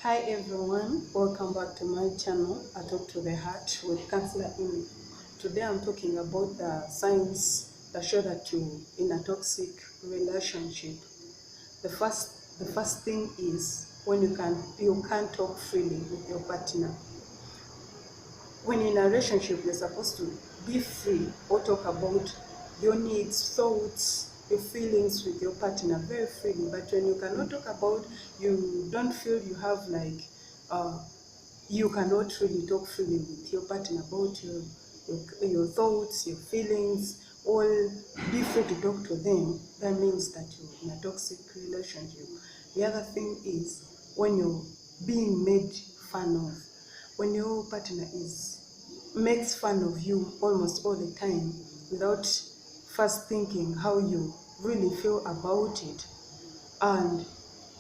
Hi everyone, welcome back to my channel, I Talk to the Heart with Counselor Immy. Today I'm talking about the signs that show that you're in a toxic relationship. The first thing is when you can't talk freely with your partner. When you're in a relationship, you're supposed to be free or talk about your needs, thoughts, your feelings with your partner very freely. But when you cannot talk about, you don't feel you have you cannot really talk freely with your partner about your thoughts, your feelings, or be free to talk to them, that means that you're in a toxic relationship. The other thing is when you're being made fun of. When your partner makes fun of you almost all the time without first thinking how you really feel about it, and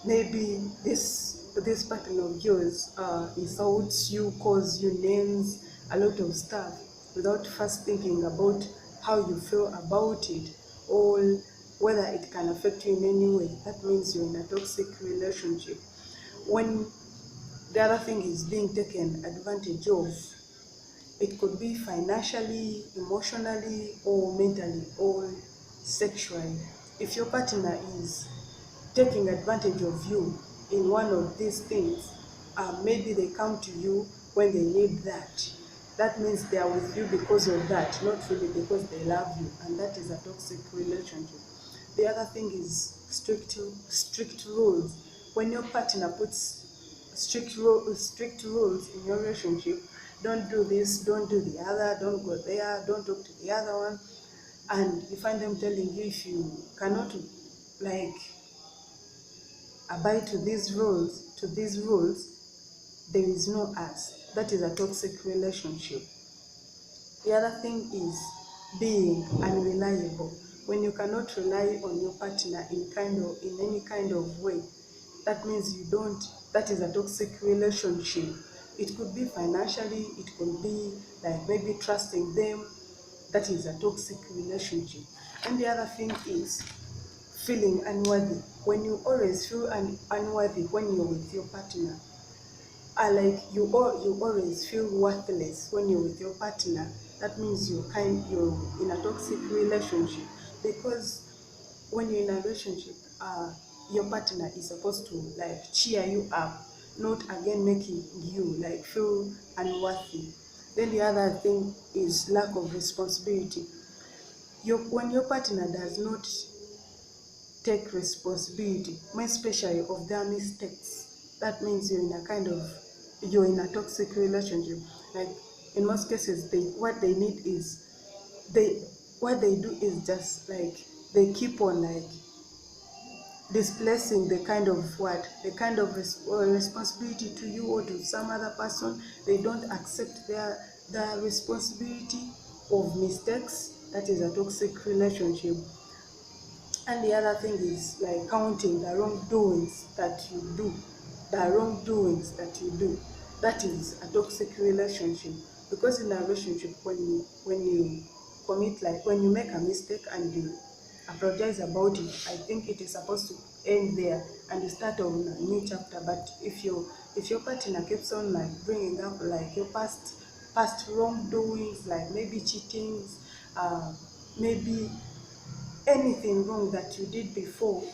maybe this partner of yours insults you, calls you names, a lot of stuff without first thinking about how you feel about it or whether it can affect you in any way, that means you're in a toxic relationship. When the other thing is being taken advantage of, it could be financially, emotionally, or mentally, or sexually. If your partner is taking advantage of you in one of these things, maybe they come to you when they need that. That means they are with you because of that, not really because they love you, and that is a toxic relationship. The other thing is strict rules. When your partner puts strict rules in your relationship, don't do this, don't do the other, don't go there, don't talk to the other one, and you find them telling you if you cannot like abide to these rules, there is no us. That is a toxic relationship. The other thing is being unreliable. When you cannot rely on your partner in any kind of way, that means that is a toxic relationship. It could be financially, it could be like maybe trusting them. That is a toxic relationship. And the other thing is feeling unworthy. When you always feel unworthy when you're with your partner, like you always feel worthless when you're with your partner, that means you're in a toxic relationship. Because when you're in a relationship, your partner is supposed to like cheer you up, not again making you like feel unworthy. Then the other thing is lack of responsibility. When your partner does not take responsibility, more especially of their mistakes, that means you're in a toxic relationship. Like in most cases, they what they do is just like they keep on like displacing the kind of responsibility to you or to some other person. They don't accept their responsibility of mistakes. That is a toxic relationship. And the other thing is like counting the wrongdoings that you do. That is a toxic relationship. Because in a relationship, when you make a mistake and you apologize about it, I think it is supposed to end there and you start on a new chapter. But if your partner keeps on like bringing up like your past wrongdoings, like maybe cheatings, maybe anything wrong that you did before,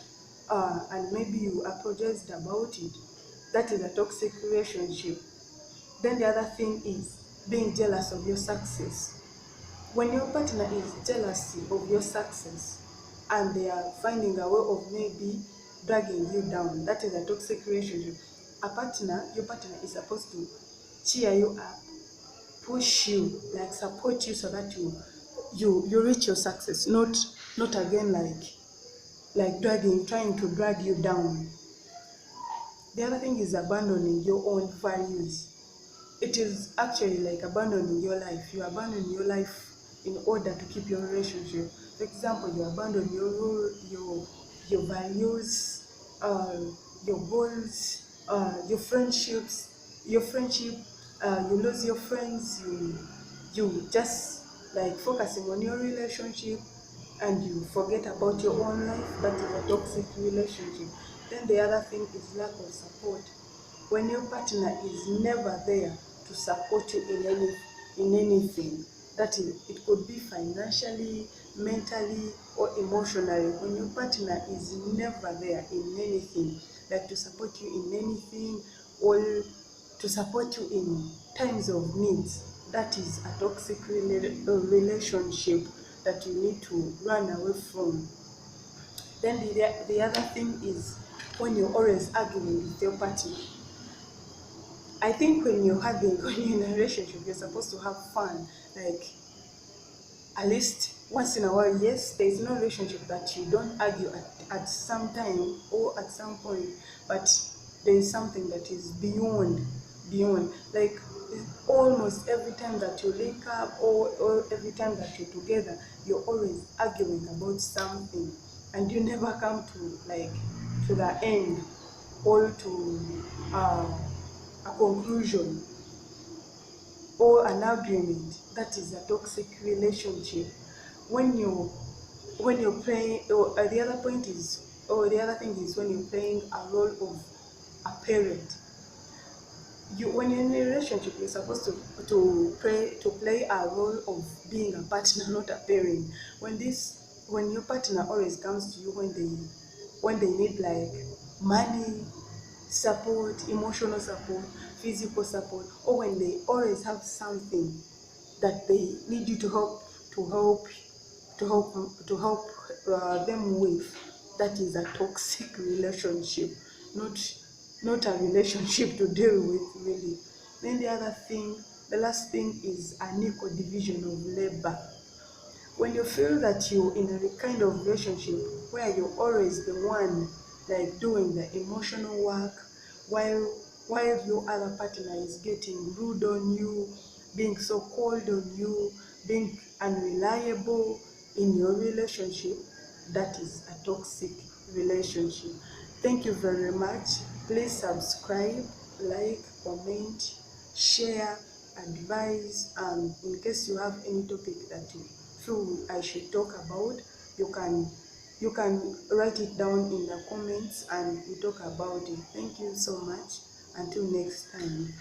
and maybe you apologized about it, that is a toxic relationship. Then the other thing is being jealous of your success. When your partner is jealous of your success and they are finding a way of maybe dragging you down, that is a toxic relationship. Your partner is supposed to cheer you up, push you, like support you so that you reach your success, not again like trying to drag you down. The other thing is abandoning your own values. It is actually like abandoning your life. You abandon your life in order to keep your relationship. For example, you abandon your values, your goals, your friendships, you lose your friends, you just like focusing on your relationship and you forget about your own life. That is a toxic relationship. Then the other thing is lack of support. When your partner is never there to support you in anything, that is, it could be financially, mentally, or emotionally. When your partner is never there in anything, like to support you in anything, or to support you in times of needs, that is a toxic relationship that you need to run away from. Then the other thing is when you're always arguing with your partner. I think when when you're in a relationship, you're supposed to have fun. Like, at least once in a while. Yes, there is no relationship that you don't argue at some time or at some point, but there is something that is beyond. Like, almost every time that you link up, or every time that you're together, you're always arguing about something, and you never come to, like, to the end, or to uh, a conclusion or an agreement. That is a toxic relationship. When you when you're playing, or the other point is, or the other thing is, when you're playing a role of a parent. When you're in a relationship, you're supposed to play a role of being a partner, not a parent. When your partner always comes to you when they need, like, money support, emotional support, physical support, or when they always have something that they need you to help them with, that is a toxic relationship, not not a relationship to deal with, really. Then the last thing is an equal division of labor. When you feel that you're in a kind of relationship where you're always the one, like, doing the emotional work, while your other partner is getting rude on you, being so cold on you, being unreliable in your relationship, that is a toxic relationship. Thank you very much. Please subscribe, like, comment, share, advise, and in case you have any topic that you feel I should talk about, you can write it down in the comments and we talk about it. Thank you so much. Until next time.